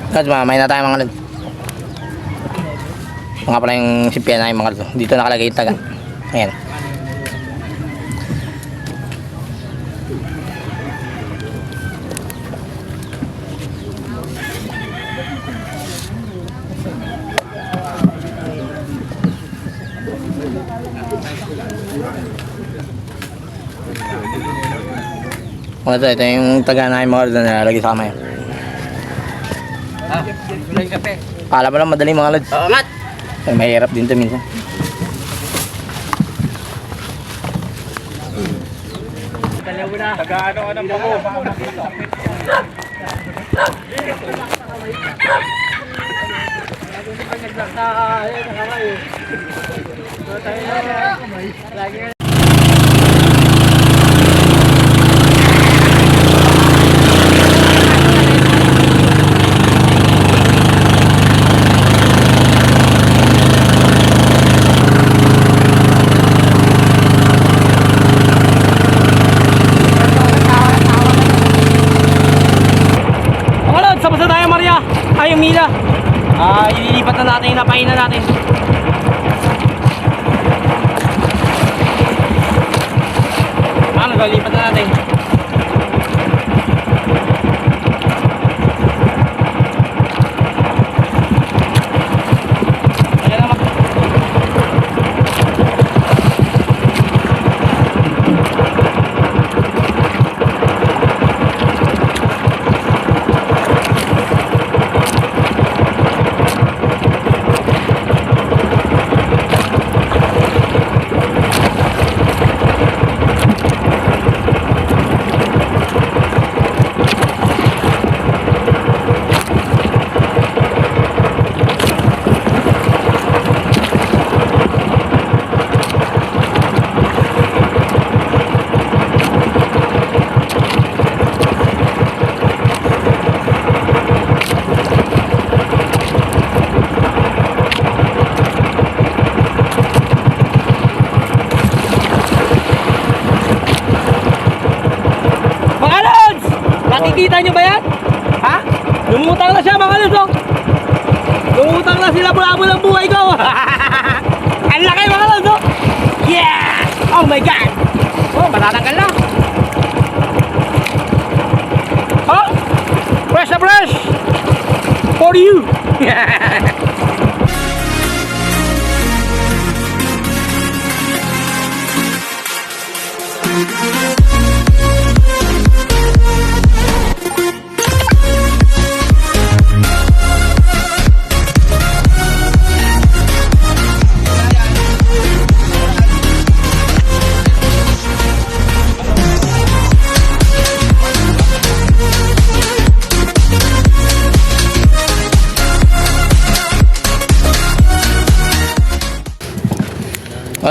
Guys, mamay na tayo mga lod. Mga pala yung simpiyan na yung mga lod. Dito nakalagay yung taga. Ayan. Ito yung taga na yung mga lod na nalalagay sa kamay. May kape. Kala mo lang madali mga lod. Oo, Mat. Ay, mahirap din ito minsan. Dalawa na. Taga-ano ka ng bako. Yung mila. Ililipat na natin yung napain na natin. Nagalipat na natin. Nakikita nyo ba yan? Ha? Lumutang na siya mga luso. Lumutang na sila bulabol ang buhay ko. Ang laki mga luso. Yeah! Oh my God! Oh, matatanggal na. Oh! Fresh na fresh! For you!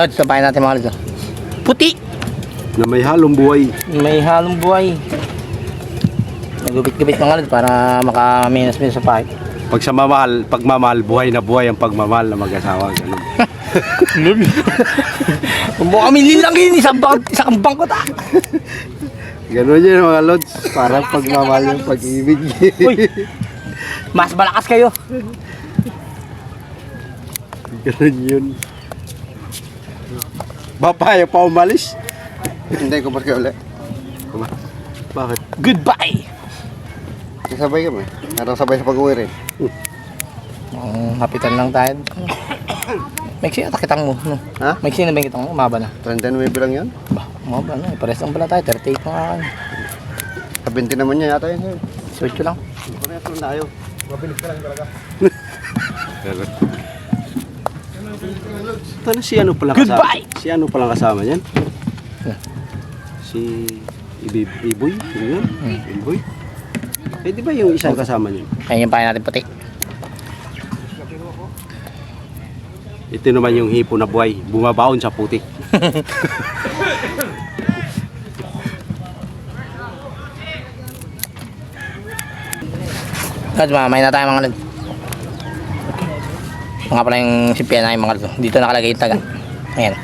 Sabayin natin mga lito. Puti! Na may halong buhay. May halong buhay. Nagubit-gubit mga lito para makaminas-minas sa pahay. Pagmamahal, buhay na buhay ang pagmamahal na mag-asawa. Ganun. Kung kami lilangin, isang bangkot ah. Ganun yun mga lods. Parang pagmamahal yung pag-ibig. Uy! Mas malakas kayo. Ganun yun. Bapaya pa umalis. Hindi ko parke ulit. Bakit? Goodbye! Sabay kami. Parang sabay sa pag-uwi rin. Hapitan lang tayo. Maiksi ata kitang mo. No? Ha? Maiksi na ba yung kitang mo? Umaba na. 39 lang yan. Bah, umaba na. Pares lang pala tayo. 38 pa nga. Sa 20 naman niya yata yun. Switch lang. Pares lang tayo. Mabilis ka lang talaga. Ano si ano pala kasama? Goodbye! Si ano pala kasama niyan? Si Iboy? Sino yun? Iboy? Eh di ba yung isang kasama niyan? Ayun yung pahay natin puti. Ito naman yung hipo na buhay. Bumabaon sa putik. Guys, mamay na tayo mga lod. Mga pala yung simpiyan na yung mga lod. Dito nakalagay yung taga. Ayan.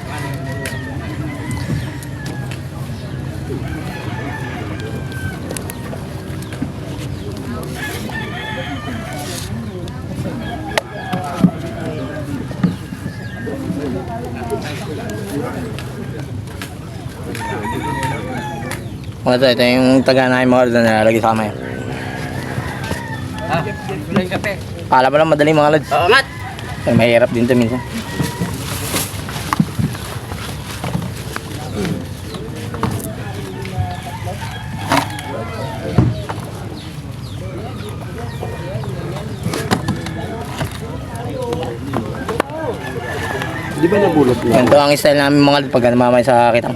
Ito yung taga namin mga lods na nalalagay sa kamay. Wala yung kape. Kala mo lang madali mga lods. Oo, mat. Pero mahirap din ito minsan. Di ba nabulot na? Ganito ang style namin mga lods pag namamay sa kitang.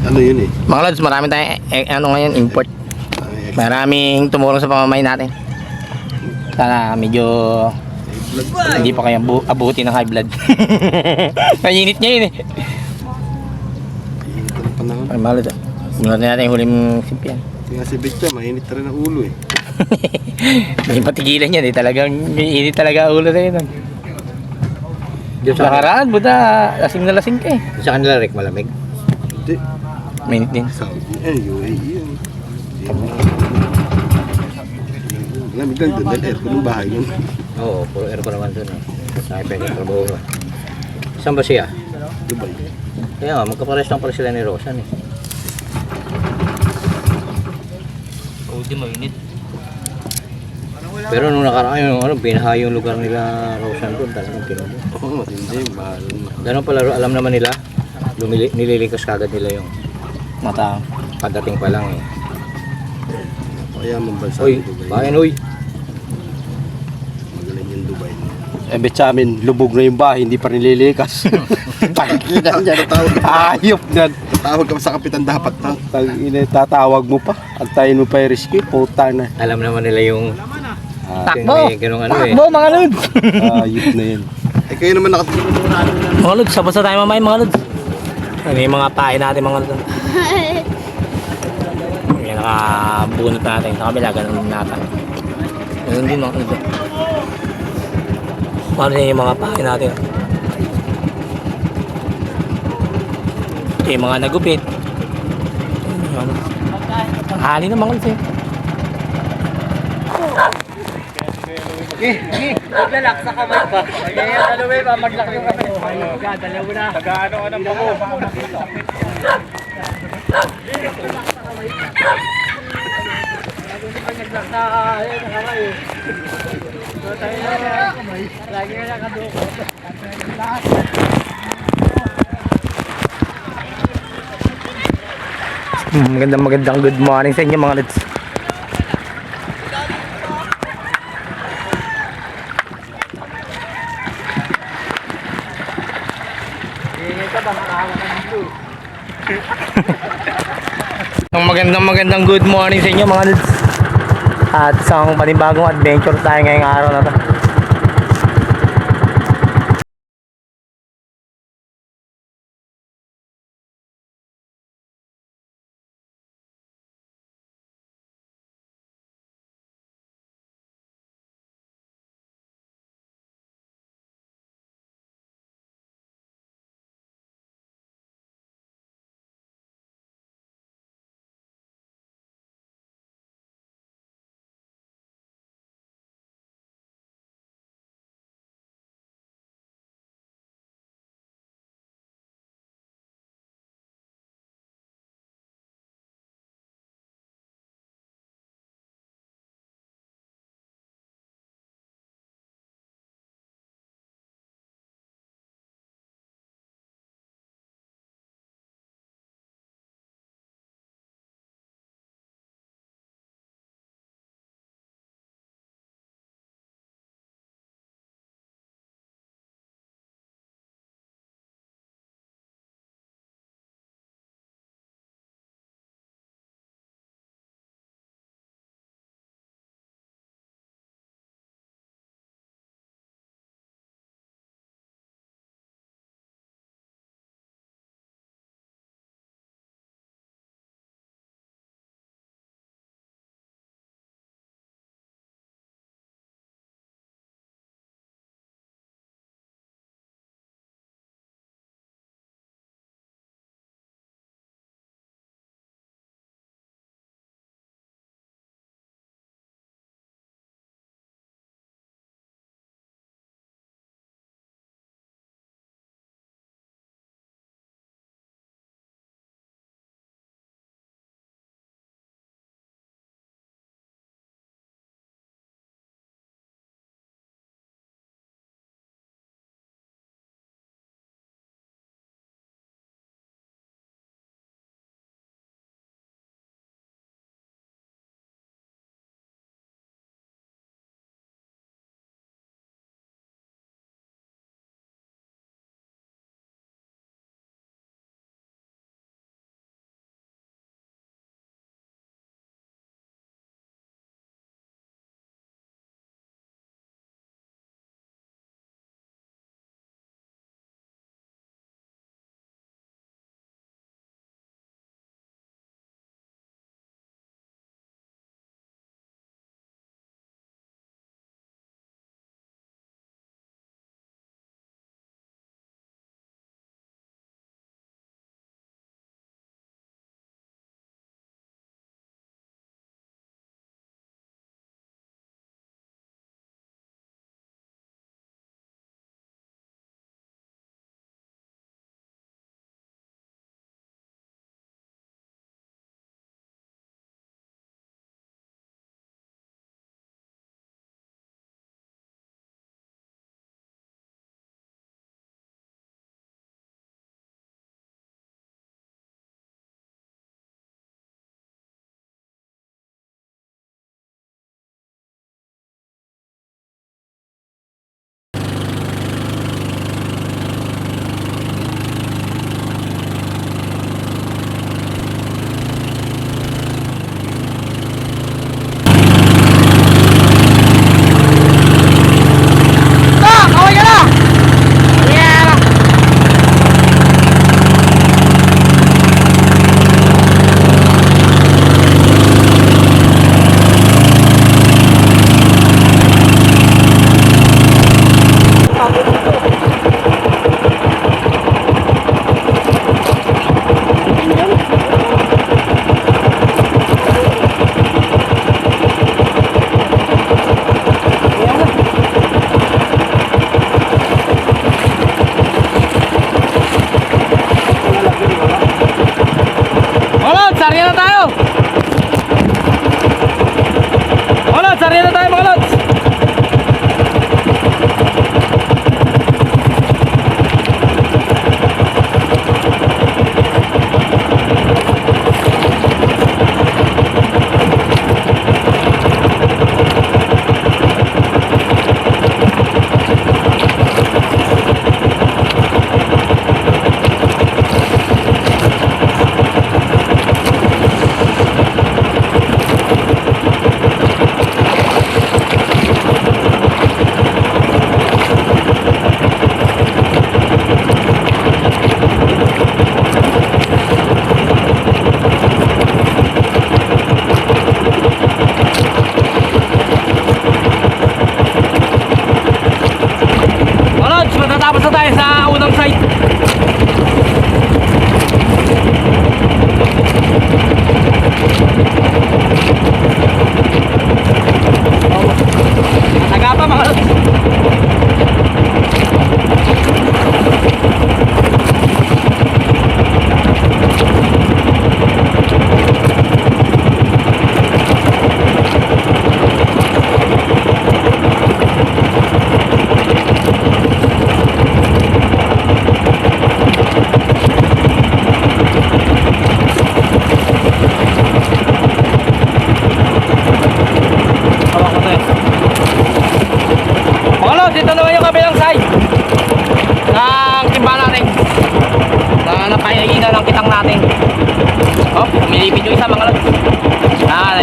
Ano yun eh? Mga lods, marami tayong ano ngayon, import. Ay, Maraming tumulong sa pamamay natin. Sana medyo hindi pa kayo abuti ng high blood. Mainit niya yun eh. Mainit ang panahon. Ay, mga lods, bunod na natin yung huling simpian. Kaya si Betcha, mainit rin ang ulo eh. Hindi patigilan yan eh. Talagang mainit talaga ang ulo na yun. Diyan Sa nakaraan, buta, lasing na lasing ka eh. Sa kanila, Rick, malamig. Hindi. Mainit din. Saudi. UAE yun. Lamig lang doon dahil aircon ng bahay nun. Oo, puro aircon naman doon. Sa akin pwede trabaho ba. Saan ba siya? Dubai. Kaya nga, magkapares lang pala sila ni Rosan eh. Di mainit. Pero nung nakaraan yung ano, binaha yung lugar nila Rosan doon, talagang kinulo. Oo, matindi. Mahal na. Ganun pala, alam naman nila, nililikas kagad nila yung Mata. pagdating pa lang eh. Kaya mambansa Uy, ng Dubai. bayan uy! Magaling yung Dubai. Eh, Betcha amin, lubog na yung bahay, hindi pa nililikas. Tangina niya, natawag. Ayop na. Tatawag ka sa kapitan dapat na. Tatawag mo pa. Antayin mo pa yung rescue, puta na. Alam naman nila yung Takbo! may ganung ano eh. Takbo mga lods! Ayop na yun. Eh, kayo naman Mga lods, sabos na tayo mamay mga lods. Ano yung mga pain natin mga lods. Yung nakabunot natin. Sa kabila, ganun natin. Ganun din mga lods. Ano yung mga pain natin. Yung mga nagupit. Hali na mga lods eh. Maglalak sa kamay pa. Kaya ano ba, maglak yung kamay. Dalawa na. Taga-ano ka ng bako. Naglak sa kamay. Lagi na nakadoko. Magandang good morning sa inyo mga lods. Magandang good morning sa inyo mga lods. At isang panibagong adventure tayo ngayong araw na to.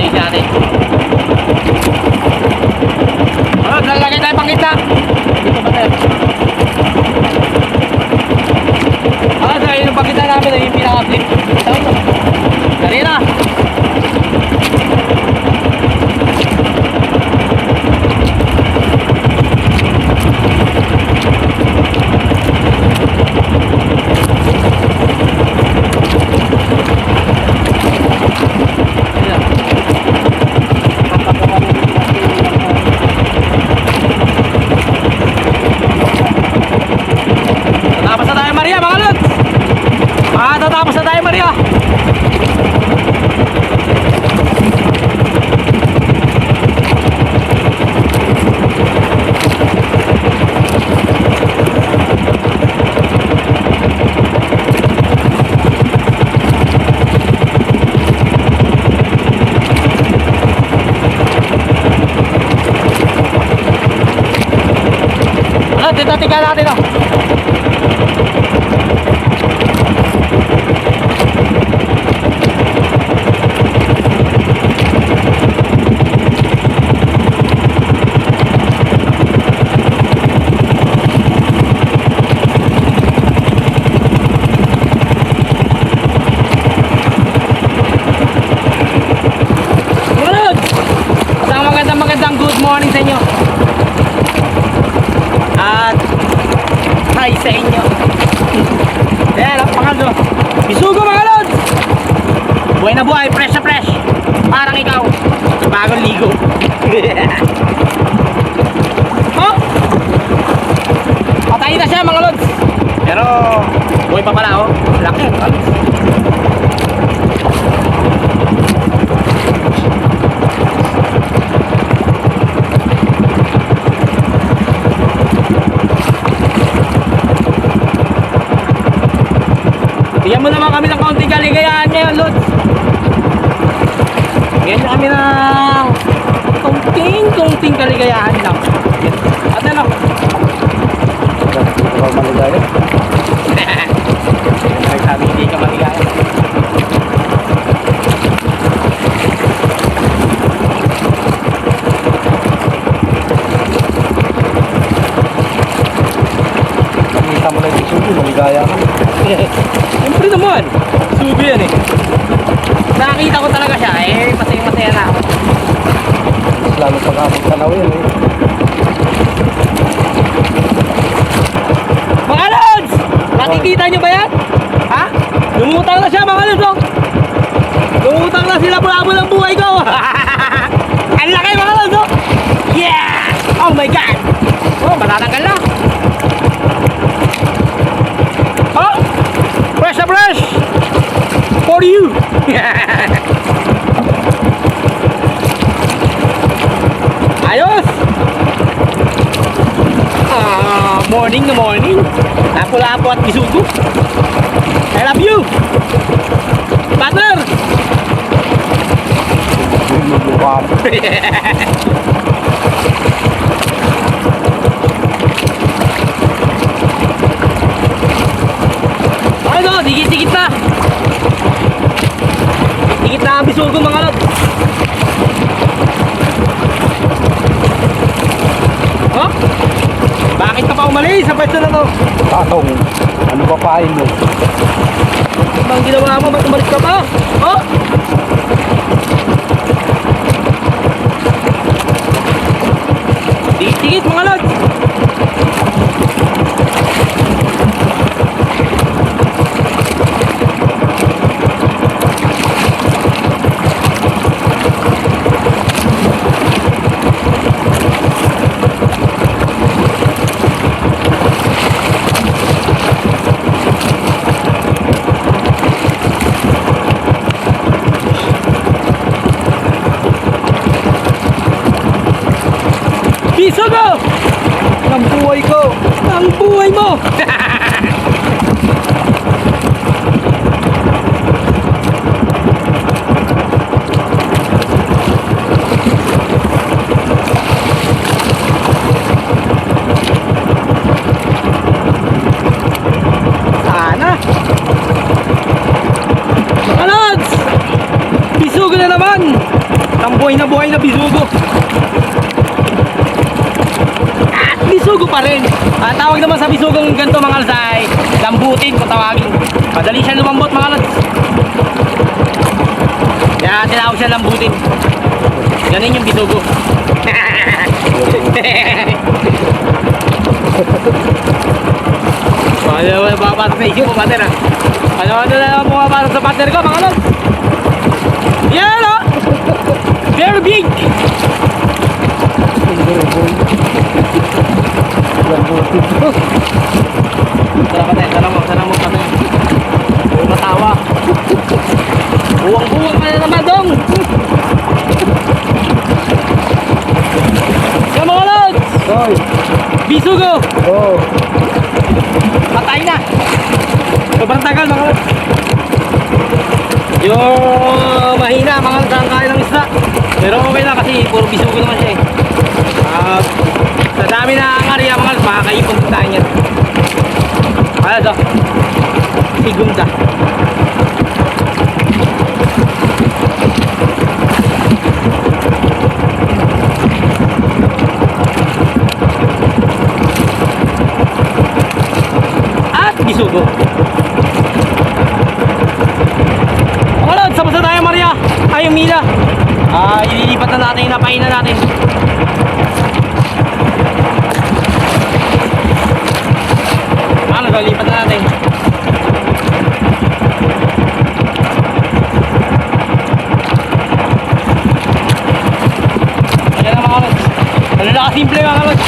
ayos natin. Lalagay tayo pang kita. Dito ba tayo? So yun yung pang kita namin ay yung pinaka-flip. Dari na. Tatapos na tayo Maria mga lods. Tatapos na tayo Maria. Tingnan natin oh. Magandang good morning sa inyo. At hi sa inyo. Ayan, ang pangalo. Bisugo mga lods. Buhay na buhay, fresh na fresh. Parang ikaw, bagong ligo. Oh! Patay na siya mga lods. Pero, buhay pa pala oh. Laki, lods. Bigyan mo naman kami ng kaunting kaligayahan ngayon, Lods. Bigyan kami ng kaunting kaligayahan lang. At ano? Ikaw maligaya. Ay, sabi hindi ka maligaya. Nakita mo lang yung sugi, maligaya ka. Siyempre naman. Subi yan eh. Nakakita ko talaga siya eh. Masaya na ako. Mas lalo pag-abot tanaw yan eh. Mga Lods! Nakikita nyo ba yan? Ha? Lumutang na siya mga Lods oh. Lumutang na sila bravo ng buhay ko. Ang laki mga Lods oh. Yeah! Oh my God! Oh, matatanggal na. Oh! Fresh na fresh! For you! Ayos! Morning na morning. Lapo-lapo at bisugo. I love you! Partner! Bumubukam. Ano, dikit-dikit na. Dikit na ang bisugo mga Lods. Oh? Bakit ka pa umalis sa pwesto na to? Tatong, ano ba pain mo? Ano bang ginawa mo? Ba't umalis ka pa? Oh? Dikit-dikit mga Lods. Bisugo! Ang buhay ko! Ang buhay mo! Sana! Mga Lods! Bisugo na naman! buhay na bisugo. At bisugo pa rin. Ang tawag naman sa bisugong ganito mga lods ay lambutin kung tawagin. Madali siya lumambot mga lods. Kaya tinawag siya lambutin. Ganun yung bisugo. Ano na pumapasok sa isip ko, partner ah. Ano na pumapasok sa partner ko, mga lods. Yan o! Very big! Sana mo, partner. Huwag matawa. Buwang-buwang ka na naman, dong! Yan mga lods! Hoy! Bisugo! Oh! Patay na! Sobrang tagal mga lods. Yung mahina mga lods ang kain ng isda. Pero okay lang kasi puro bisugo naman siya eh. Sa dami na ang area mga lods, makakaipon din tayo niyan. Ano ito? Sigunda. At bisugo. Mga lods, sabasa tayo Maria. Ay, yung Mila. Ililipat na natin yung napainan natin. Ano, lipat na natin. Ayan na mga lods. Ano na kasimple mga lods.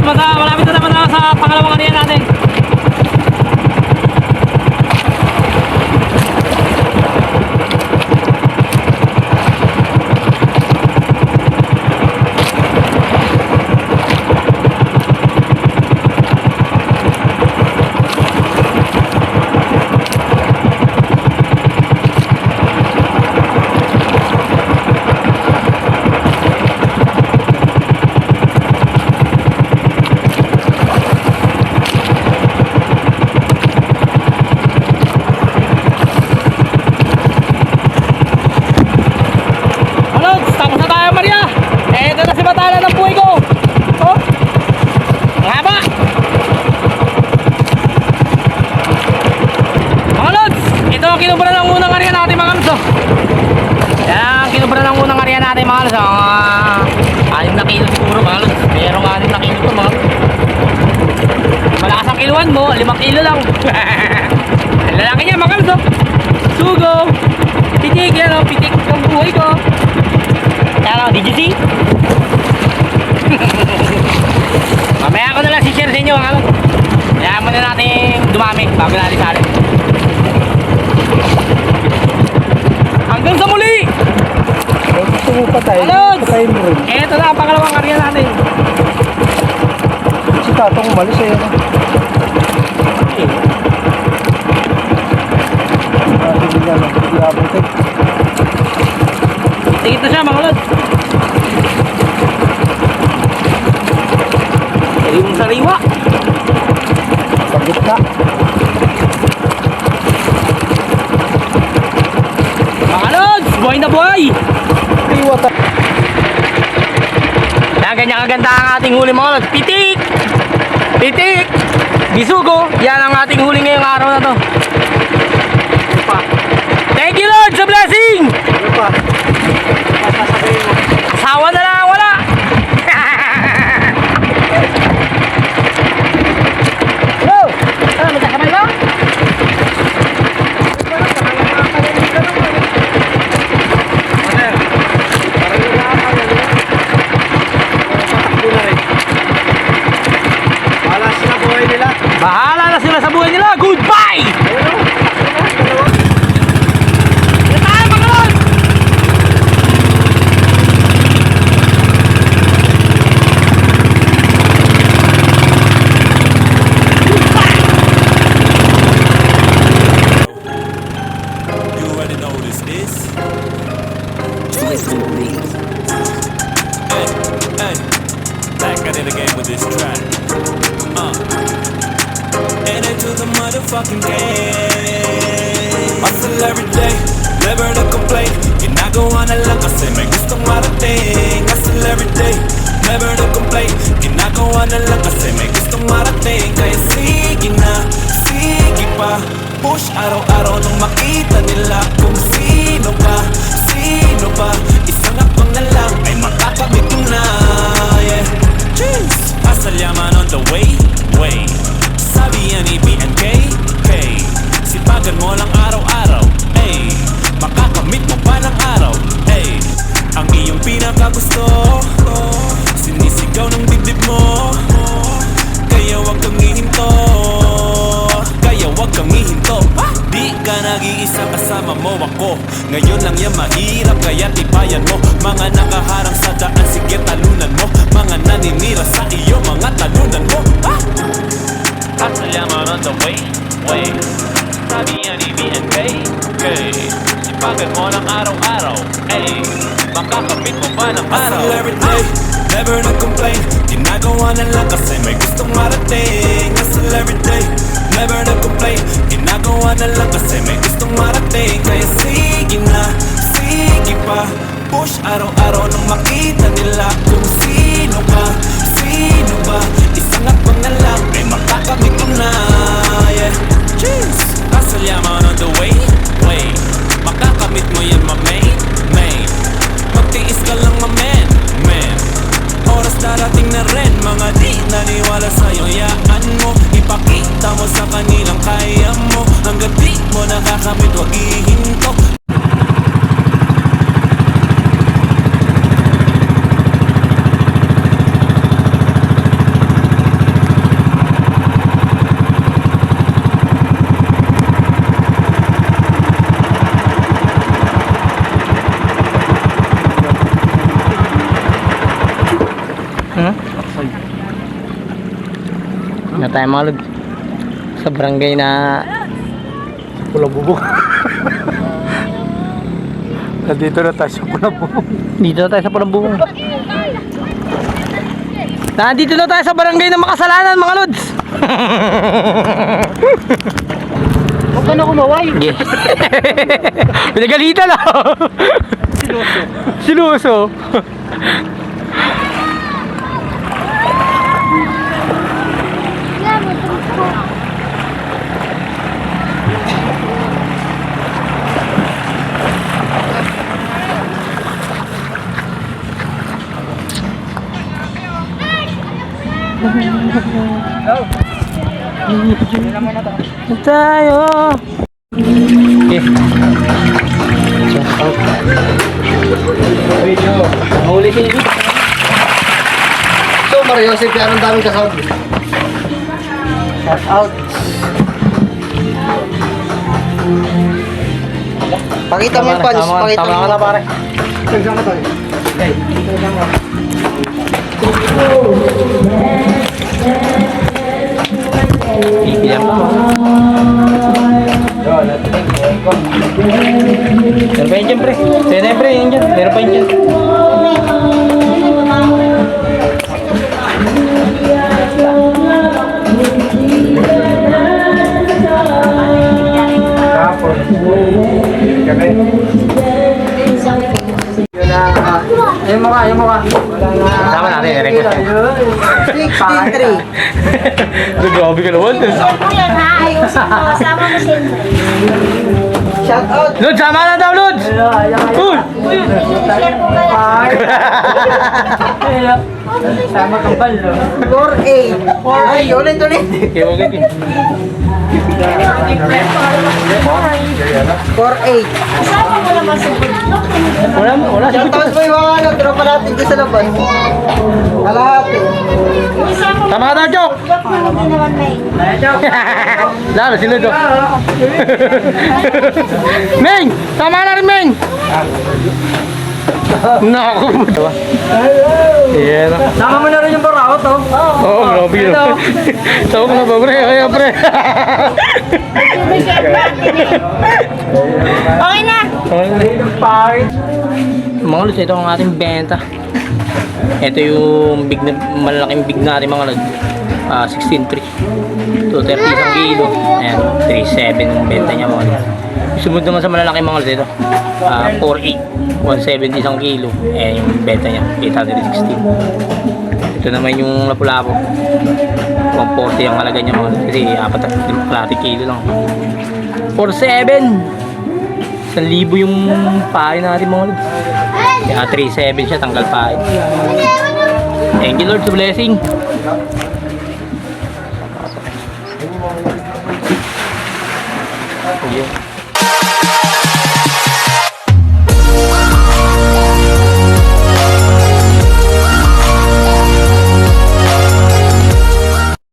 Malapit na naman ako sa pangalawang area natin. Kinubra ng unang area natin mga lods. Yan, kinubra ng unang area natin mga lods. 6 na kilo siguro mga lods. Merong 6 na kilo ito mga lods. Malakas ang kiluan mo, 5 kilo lang. Ang lalaki niya mga lods. Sugo. Pitik yan o, pitik ang buhay ko. Yan o, did you see? Mamaya ko na lang si-share sa inyo mga lods. Kaya muna natin dumami bago natin sali. Hanggang sa muli! Gusto mo patay? Alods! Patayin mo rin. Eto na ang pangalawang area natin. Si Tatong umalis eh. Hindi niya lang. Hindi abutin. Tigit na siya mga lods. Sariwang sariwa. Sa gitna. Mga lods! Buhay na buhay! Iwata. Yan, ganyan kaganda ang ating huli mga lods. Pitik! Pitik! Bisugo! Yan ang ating huli ngayong araw na to. Thank you Lord sa blessing! Ano pa? Sasabihin mo. Asawa na lang wala! Hello! Ano, magkakabay ka? Wala sila buhay nila. Bahala na sila sa buhay nila. Goodbye! Yan tayo mga Lord! You already know this is. Hey, hey, back at it again with this track. And into the motherfucking game. Hustle every day, never to complain. Ginagawa na lang kasi may gustong marating. Hustle every day, never to complain. Ginagawa na lang kasi may gustong marating. Kaya sige na, sige pa. Push araw-araw nung makita nila kung sino ka, sino ba. Isang abang na lang ay makakamit ko na, yeah. Jeez, hustle yaman on the way, way. Sabi yan BNK, hey. Sipagan mo lang araw-araw, hey. Makakamit mo pa ng araw, hey. Ang iyong pinakagusto, sinisigaw ng dibdib mo. Kaya wag kang hihinto, kaya wag kang hihinto. Di ka nag-iisa, kasama mo ako. Ngayon lang yan mahirap, kaya tibayan mo. Mga nakaharang sa daan, sige talunan mo. Mga naninira sa iyo, mga talunan mo. Hustle yaman on the way, way. Sabi yan BNK, okay. Sipagan mo lang araw-araw, hey. Makakamit mo ba ng araw? Hustle every day, never na complain. Ginagawa na lang kasi may gustong marating. Hustle every day, never na complain. Ginagawa na lang kasi may gustong marating. Kaya sige na, sige pa. Push araw-araw nung makita nila kung sino ka, sino ba. Isang abang na lang ay makakamit ko na, yeah. Jeez, hustle yaman on the way, way. Makakamit mo yan my main, main. Magtiis ka lang my man, man. Oras darating na rin, mga di naniwala sa'yo. Yaan mo, ipakita mo sa kanilang kaya mo. Hanggang di mo nakakamit, wag ihinto. Na tayo mga Lord sa barangay na Pulang bubong. Nandito na tayo sa pulang bubong. dito na tayo sa Pulang Bubong. Nandito na tayo sa barangay na makasalanan mga Lods. Huwag ka na kumaway. Yeah. Pinagalitan ako. Sinuso. Tayo. Okay. Shout out. Video. Mahuli si Ibi. So, Mario Joseph, anong daming kasama? Shout out. Pakita mo yung punch. Pakita mo. Tama ka na pare. Saan ka tayo? Iiyak mo. Meron pa yun dyan pre. Sa'yo na yun pre. Yun dyan. Meron pa yun dyan. Yung mukha. Sama natin. I-request yan. Grabe ka naman. Siyempre yan ha, ayusin mo. Kasama mo siyempre. Lods, sama na daw, Lods! Uy! I-share ko kaya. Sama kang balo. 4-8. Ay, ulit. Okay, okay. 4-8. Kasama mo naman sa bulto. Wala. Tapos mo yung mga tropa natin dyan sa labas. Kalahati. Kasama mo. Tama ka daw, Chok! Ba't mo hindi naman may? Lalo, sino to? Meng! Tama na rin, Meng! Naku! Ayan na. Sama mo na rin yung barawat, oh. Oo, grabe yun. Tawag na ba, pre? Kaya, pre. Okay na. Mga lods, ito ang ating benta. Ito yung big na, malaking big natin mga lods. 16.3 to 30 isang kilo. Ayan, 3.7 yung benta niya mga lods. Sumunod naman sa malalaki mga lods ito. 4.8, 170 isang kilo. Ayan yung benta niya, 816. Ito naman yung lapu-lapu. 140 ang halaga niya mga lods. Kasi 4 kilo lang. 4.7, 1,000 yung pahay natin mga lods. Kaya 3.7 siya, tanggal pahay. Thank you Lord sa blessing. Yun.